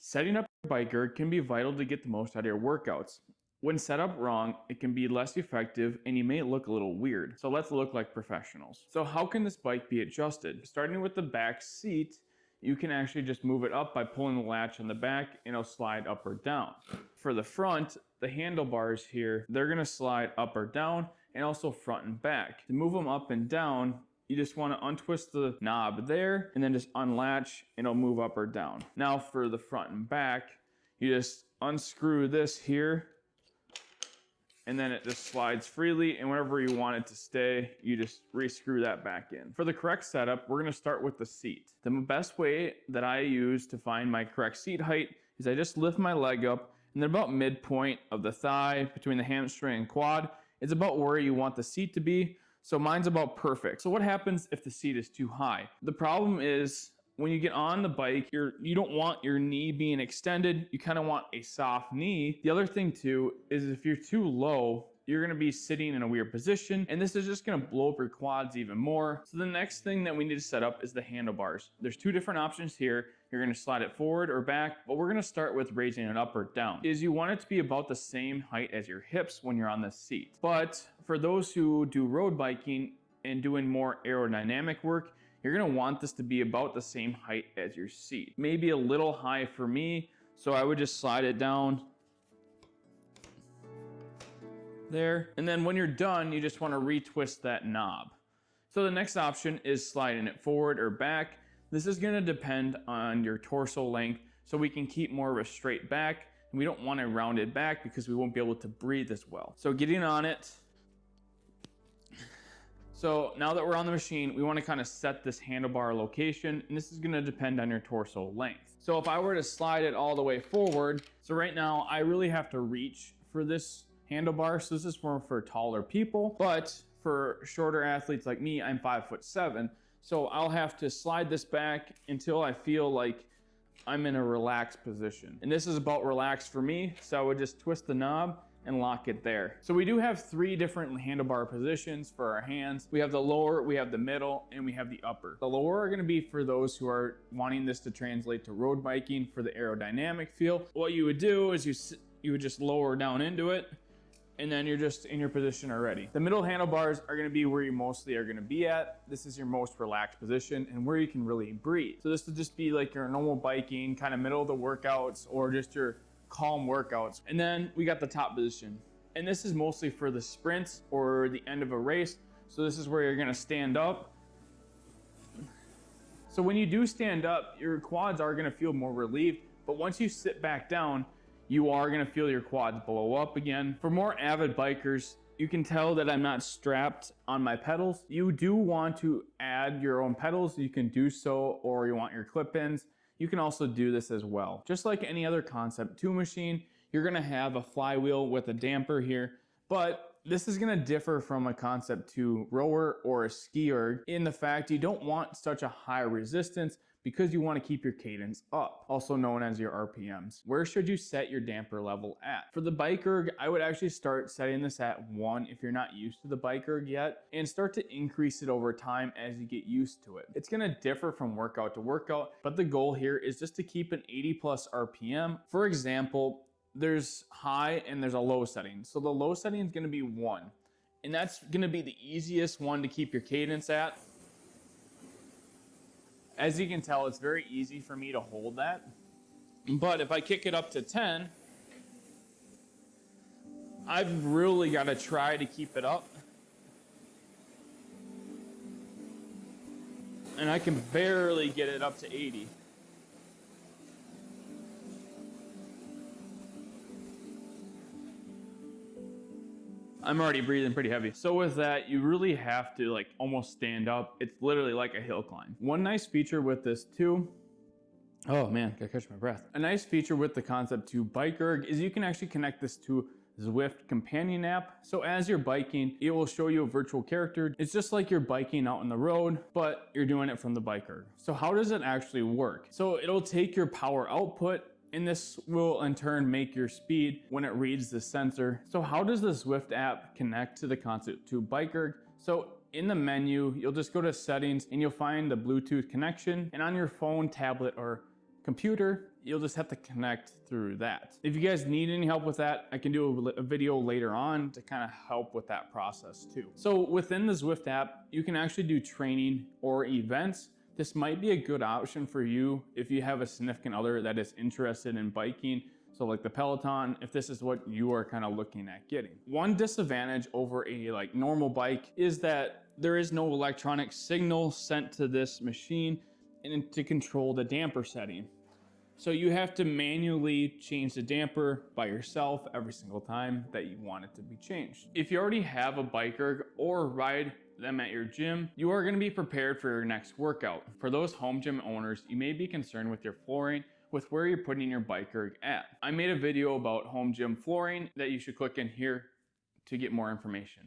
Setting up your BikeErg can be vital to get the most out of your workouts. When set up wrong, it can be less effective and you may look a little weird. So let's look like professionals. So how can this bike be adjusted? Starting with the back seat, you can actually just move it up by pulling the latch on the back and it'll slide up or down. For the front, the handlebars here, they're gonna slide up or down and also front and back. To move them up and down, you just want to untwist the knob there and then just unlatch and it'll move up or down. Now for the front and back, you just unscrew this here and then it just slides freely, and whenever you want it to stay, you just re-screw that back in. For the correct setup, we're gonna start with the seat. The best way that I use to find my correct seat height is I just lift my leg up and then about midpoint of the thigh between the hamstring and quad is about where you want the seat to be. So mine's about perfect. So what happens if the seat is too high? The problem is when you get on the bike, you don't want your knee being extended. You kind of want a soft knee. The other thing too is if you're too low, you're gonna be sitting in a weird position and this is just gonna blow up your quads even more. So the next thing that we need to set up is the handlebars. There's two different options here. You're gonna slide it forward or back, but we're gonna start with raising it up or down. You want it to be about the same height as your hips when you're on the seat. But for those who do road biking and doing more aerodynamic work, you're gonna want this to be about the same height as your seat. Maybe a little high for me, so I would just slide it down there. And then when you're done, you just wanna retwist that knob. So the next option is sliding it forward or back. This is gonna depend on your torso length, so we can keep more of a straight back, and we don't want a rounded back because we won't be able to breathe as well. So getting on it, so now that we're on the machine, we want to kind of set this handlebar location, and this is going to depend on your torso length. So if I were to slide it all the way forward, so right now I really have to reach for this handlebar. So this is for taller people, but for shorter athletes like me, I'm 5'7". So I'll have to slide this back until I feel like I'm in a relaxed position. And this is about relaxed for me. So I would just twist the knob and lock it there. So we do have three different handlebar positions for our hands. We have the lower, we have the middle, and we have the upper. The lower are gonna be for those who are wanting this to translate to road biking for the aerodynamic feel. What you would do is you would just lower down into it, and then you're just in your position already. The middle handlebars are gonna be where you mostly are gonna be at. This is your most relaxed position and where you can really breathe. So this would just be like your normal biking, kind of middle of the workouts, or just your calm workouts. And then we got the top position. And this is mostly for the sprints or the end of a race. So this is where you're gonna stand up. So when you do stand up, your quads are gonna feel more relieved, but once you sit back down, you are gonna feel your quads blow up again. For more avid bikers, you can tell that I'm not strapped on my pedals. You do want to add your own pedals, you can do so, or you want your clip-ins. You can also do this as well. Just like any other Concept2 machine, you're gonna have a flywheel with a damper here, but this is gonna differ from a Concept2 rower or a ski-erg in the fact you don't want such a high resistance because you wanna keep your cadence up, also known as your RPMs. Where should you set your damper level at? For the BikeErg, I would actually start setting this at 1 if you're not used to the BikeErg yet, and start to increase it over time as you get used to it. It's gonna differ from workout to workout, but the goal here is just to keep an 80+ RPM. For example, there's high and there's a low setting. So the low setting is gonna be 1, and that's gonna be the easiest one to keep your cadence at. As you can tell, it's very easy for me to hold that. But if I kick it up to 10, I've really got to try to keep it up. And I can barely get it up to 80. I'm already breathing pretty heavy. So with that, you really have to like almost stand up. It's literally like a hill climb. One nice feature with this too, oh man, gotta catch my breath. A nice feature with the Concept2 BikeErg is you can actually connect this to Zwift companion app. So as you're biking, it will show you a virtual character. It's just like you're biking out on the road, but you're doing it from the BikeErg. So how does it actually work? So it'll take your power output, and this will in turn make your speed when it reads the sensor. So how does the Zwift app connect to the Concept2 BikeErg? So in the menu, you'll just go to settings and you'll find the Bluetooth connection, and on your phone, tablet, or computer, You'll just have to connect through that. If you guys need any help with that, I can do a video later on to kind of help with that process too. So within the Zwift app, you can actually do training or events. This might be a good option for you if you have a significant other that is interested in biking. So like the Peloton, if this is what you are kind of looking at getting. One disadvantage over a like normal bike is that there is no electronic signal sent to this machine and to control the damper setting. So you have to manually change the damper by yourself every single time that you want it to be changed. If you already have a BikeErg or ride them at your gym, you are going to be prepared for your next workout. For those home gym owners, you may be concerned with your flooring, with where you're putting your BikeErg at. I made a video about home gym flooring that you should click in here to get more information.